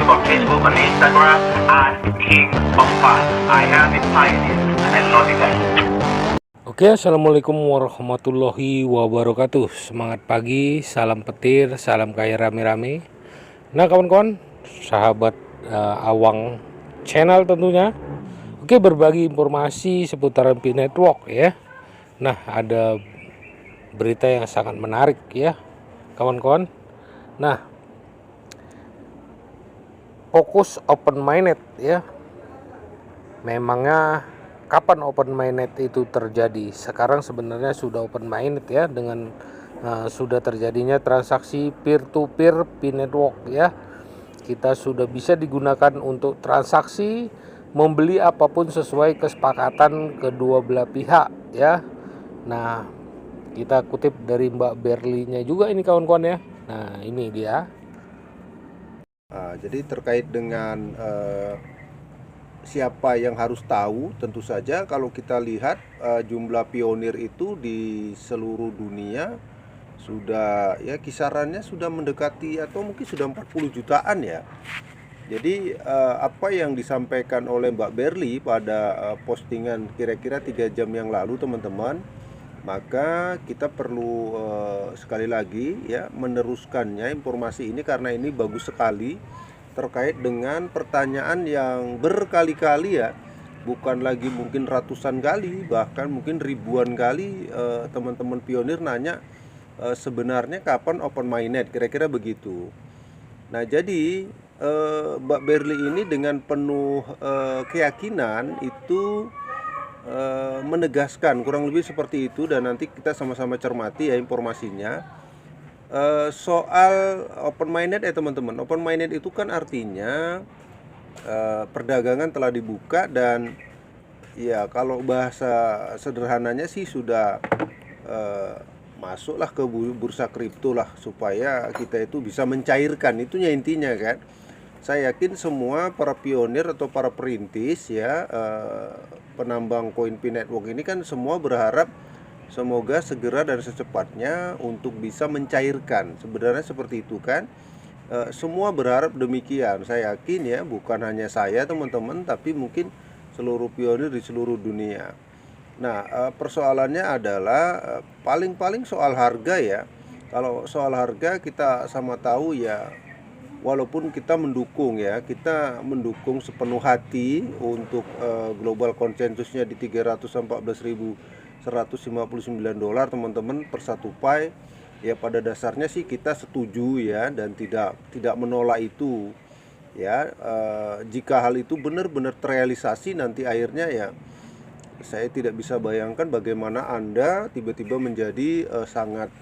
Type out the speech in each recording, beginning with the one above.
active on Facebook and Instagram at King of Fun. I have been pioneer and I love you guys. Oke, assalamualaikum warahmatullahi wabarakatuh. Semangat pagi, salam petir, salam kaya rame-rame. Nah kawan-kawan, sahabat Awang Channel tentunya. Oke, berbagi informasi seputaran Pi Network ya. Nah, ada berita yang sangat menarik ya, kawan-kawan. Nah, fokus open mainnet ya. Memangnya kapan open mainnet itu terjadi? Sekarang sebenarnya sudah open mainnet ya, dengan sudah terjadinya transaksi peer to peer Pi Network ya. Kita sudah bisa digunakan untuk transaksi membeli apapun sesuai kesepakatan kedua belah pihak ya. Nah, kita kutip dari Mbak Berlinya juga ini kawan-kawan ya. Nah, ini dia. Jadi terkait dengan siapa yang harus tahu, tentu saja kalau kita lihat jumlah pionir itu di seluruh dunia sudah ya kisarannya sudah mendekati atau mungkin sudah 40 jutaan ya. Jadi apa yang disampaikan oleh Mbak Berli pada postingan kira-kira 3 jam yang lalu teman-teman, maka kita perlu sekali lagi ya meneruskannya informasi ini karena ini bagus sekali terkait dengan pertanyaan yang berkali-kali ya, bukan lagi mungkin ratusan kali, bahkan mungkin ribuan kali teman-teman pionir nanya sebenarnya kapan open mainnet, kira-kira begitu. Nah jadi Mbak Berli ini dengan penuh keyakinan itu menegaskan kurang lebih seperti itu, dan nanti kita sama-sama cermati ya informasinya. Soal open mainnet ya teman-teman, open mainnet itu kan artinya perdagangan telah dibuka, dan ya kalau bahasa sederhananya sih sudah masuklah ke bursa kripto lah, supaya kita itu bisa mencairkan, itunya intinya kan. Saya yakin semua para pionir atau para perintis ya penambang koin Pi Network ini kan semua berharap semoga segera dan secepatnya untuk bisa mencairkan. Sebenarnya seperti itu kan. Semua berharap demikian. Saya yakin ya, bukan hanya saya teman-teman, tapi mungkin seluruh pionir di seluruh dunia. Nah, persoalannya adalah paling-paling soal harga ya. Kalau soal harga kita sama tahu ya, walaupun kita mendukung ya, kita mendukung sepenuh hati untuk global konsensusnya di 314.159 dolar teman-teman per satu Pi. Ya pada dasarnya sih kita setuju ya, dan tidak menolak itu ya. Jika hal itu benar-benar terrealisasi nanti akhirnya ya, saya tidak bisa bayangkan bagaimana Anda tiba-tiba menjadi sangat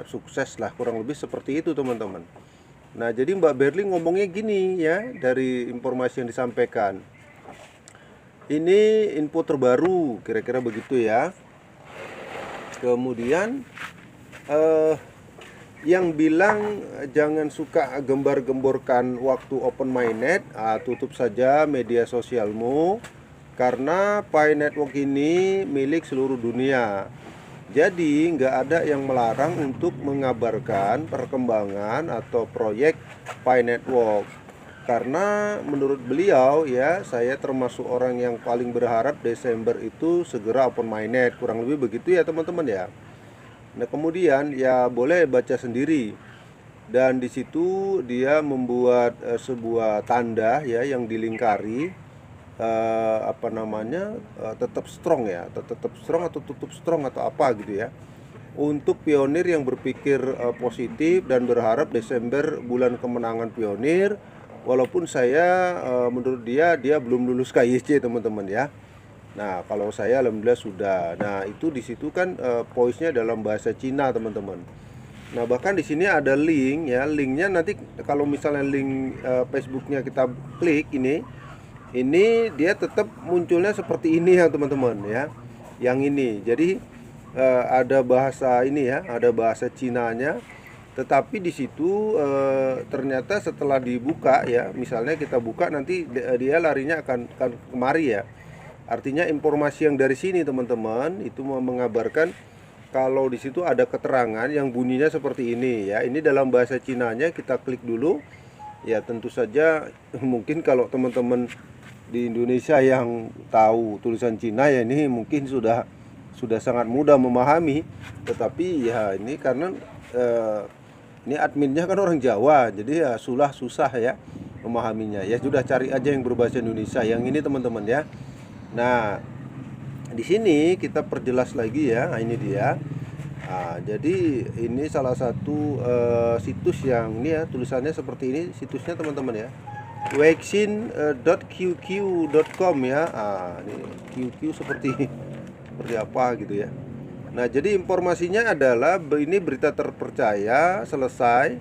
sukses lah, kurang lebih seperti itu teman-teman. Nah jadi Mbak Berli ngomongnya gini ya, dari informasi yang disampaikan ini info terbaru kira-kira begitu ya. Kemudian yang bilang jangan suka gembar-gemborkan waktu open mainnet, tutup saja media sosialmu karena Pi Network ini milik seluruh dunia. Jadi nggak ada yang melarang untuk mengabarkan perkembangan atau proyek Pi Network. Karena menurut beliau ya, saya termasuk orang yang paling berharap Desember itu segera open mainnet, kurang lebih begitu ya teman-teman ya. Nah kemudian ya boleh baca sendiri, dan di situ dia membuat sebuah tanda ya yang dilingkari tetap strong ya, tetap strong atau tutup strong atau apa gitu ya, untuk pionir yang berpikir positif dan berharap Desember bulan kemenangan pionir. Walaupun saya menurut dia belum lulus KYC teman-teman ya. Nah kalau saya alhamdulillah sudah. Nah itu di situ kan voice-nya dalam bahasa Cina teman-teman. Nah bahkan di sini ada link ya, linknya nanti kalau misalnya link Facebooknya kita klik ini dia tetap munculnya seperti ini ya teman-teman ya. Yang ini jadi ada bahasa ini ya, ada bahasa Cinanya. Tetapi di situ ternyata setelah dibuka ya, misalnya kita buka nanti dia larinya akan kemari ya. Artinya informasi yang dari sini teman-teman itu mau mengabarkan kalau di situ ada keterangan yang bunyinya seperti ini ya. Ini dalam bahasa Cinanya, kita klik dulu. Ya tentu saja mungkin kalau teman-teman di Indonesia yang tahu tulisan Cina ya ini mungkin sudah sangat mudah memahami. Tetapi ya ini karena ini adminnya kan orang Jawa, jadi ya susah ya memahaminya. Ya sudah, cari aja yang berbahasa Indonesia yang ini teman-teman ya. Nah, di sini kita perjelas lagi ya. Nah, ini dia. Nah, jadi ini salah satu situs yang ini ya, tulisannya seperti ini situsnya teman-teman ya. Waxin.qq.com ya. Ini QQ seperti apa gitu ya. Nah, jadi informasinya adalah ini berita terpercaya, selesai.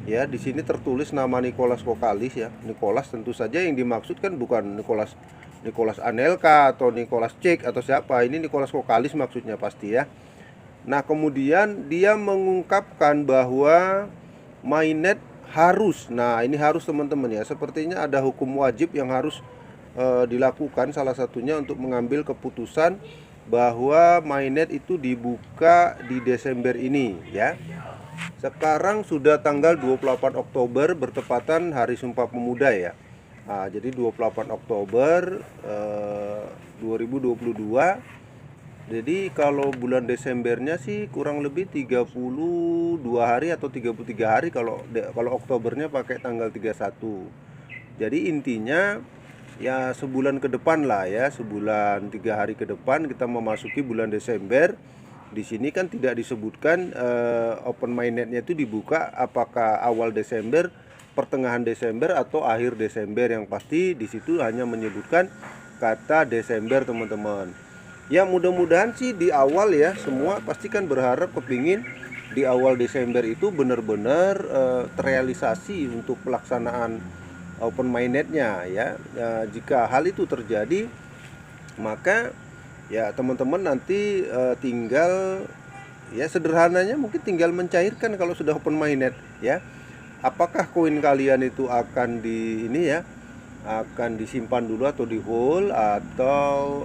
Ya, di sini tertulis nama Nicholas Kokalis ya. Nicholas tentu saja yang dimaksud kan bukan Nicholas Anelka atau Nicholas Cek atau siapa. Ini Nicholas Kokalis maksudnya pasti ya. Nah, kemudian dia mengungkapkan bahwa mainnet harus, nah ini harus teman-teman ya, sepertinya ada hukum wajib yang harus dilakukan, salah satunya untuk mengambil keputusan bahwa mainnet itu dibuka di Desember ini ya. Sekarang sudah tanggal 28 Oktober bertepatan Hari Sumpah Pemuda ya. Nah, jadi 28 Oktober 2022. Jadi kalau bulan Desembernya sih kurang lebih 32 hari atau 33 hari kalau Oktobernya pakai tanggal 31. Jadi intinya ya sebulan ke depan lah ya, sebulan 3 hari ke depan kita memasuki bulan Desember. Di sini kan tidak disebutkan open mainnetnya itu dibuka apakah awal Desember, pertengahan Desember atau akhir Desember. Yang pasti di situ hanya menyebutkan kata Desember teman-teman. Ya mudah-mudahan sih di awal ya, semua pasti kan berharap kepingin di awal Desember itu benar-benar terrealisasi untuk pelaksanaan open mainnetnya ya. Jika hal itu terjadi, maka ya teman-teman nanti tinggal ya sederhananya mungkin tinggal mencairkan kalau sudah open mainnet ya. Apakah koin kalian itu akan akan disimpan dulu atau di hold atau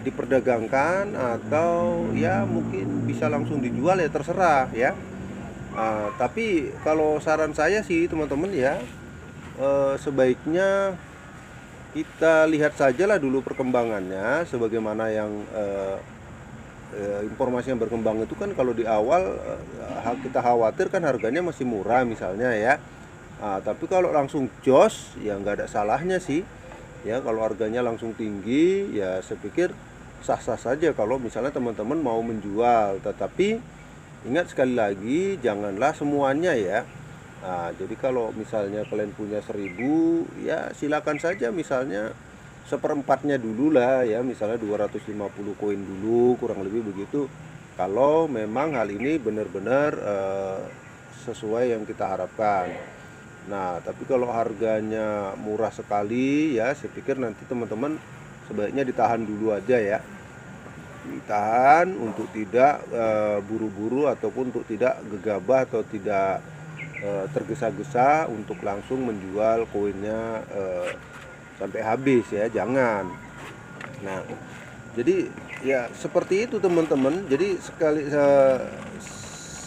diperdagangkan atau ya mungkin bisa langsung dijual ya, terserah ya. Tapi kalau saran saya sih teman-teman ya, sebaiknya kita lihat sajalah dulu perkembangannya. Sebagaimana yang informasi yang berkembang itu kan kalau di awal kita khawatir kan harganya masih murah misalnya ya. Tapi kalau langsung jos ya nggak ada salahnya sih ya. Kalau harganya langsung tinggi ya saya pikir sah-sah saja kalau misalnya teman-teman mau menjual. Tetapi ingat sekali lagi, janganlah semuanya ya. Nah, jadi kalau misalnya kalian punya 1000 ya silakan saja misalnya seperempatnya dulu lah ya, misalnya 250 koin dulu, kurang lebih begitu. Kalau memang hal ini benar-benar sesuai yang kita harapkan. Nah, tapi kalau harganya murah sekali ya, saya pikir nanti teman-teman sebaiknya ditahan dulu aja ya. Ditahan untuk tidak buru-buru ataupun untuk tidak gegabah atau tidak tergesa-gesa untuk langsung menjual koinnya sampai habis ya, jangan. Nah, jadi ya seperti itu teman-teman. Jadi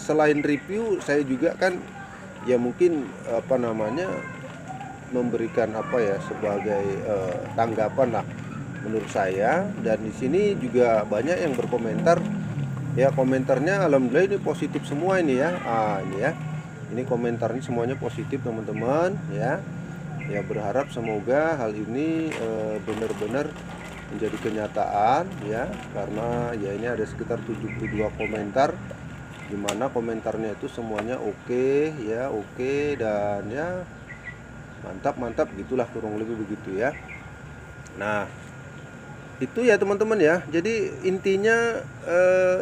selain review, saya juga kan ya mungkin memberikan sebagai tanggapan lah menurut saya. Dan di sini juga banyak yang berkomentar ya, komentarnya alhamdulillah ini positif semua ini ya. Ini ya, ini komentarnya semuanya positif teman-teman ya. Ya berharap semoga hal ini benar-benar menjadi kenyataan ya, karena ya ini ada sekitar 72 komentar, dimana komentarnya itu semuanya oke ya, oke, dan ya mantap gitulah, kurang lebih begitu ya. Nah itu ya teman-teman ya. Jadi intinya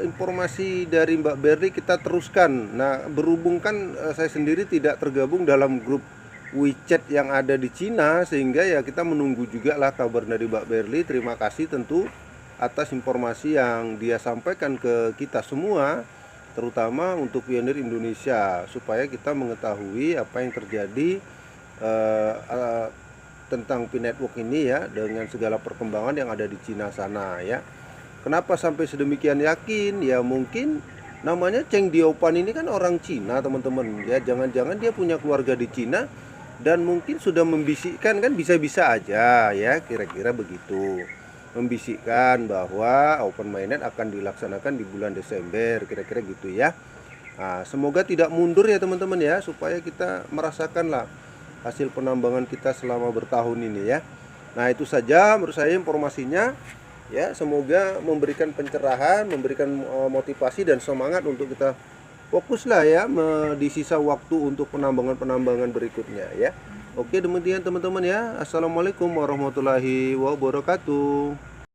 informasi dari Mbak Berli kita teruskan. Nah berhubung kan saya sendiri tidak tergabung dalam grup WeChat yang ada di Cina, sehingga ya kita menunggu juga lah kabar dari Mbak Berli. Terima kasih tentu atas informasi yang dia sampaikan ke kita semua, terutama untuk pionir Indonesia, supaya kita mengetahui apa yang terjadi tentang P-Network ini ya, dengan segala perkembangan yang ada di Cina sana ya. Kenapa sampai sedemikian yakin? Ya mungkin Namanya Cheng Diopan ini kan orang Cina, teman-teman. Ya, jangan-jangan dia punya keluarga di Cina dan mungkin sudah membisikkan, kan bisa-bisa aja ya, kira-kira begitu. Membisikkan bahwa Open Mainnet akan dilaksanakan di bulan Desember, kira-kira gitu ya. Nah, semoga tidak mundur ya teman-teman ya, supaya kita merasakanlah hasil penambangan kita selama bertahun ini ya. Nah, itu saja menurut saya informasinya ya. Semoga memberikan pencerahan, memberikan motivasi dan semangat untuk kita fokuslah ya di sisa waktu untuk penambangan-penambangan berikutnya ya. Oke, demikian teman-teman ya. Assalamualaikum warahmatullahi wabarakatuh.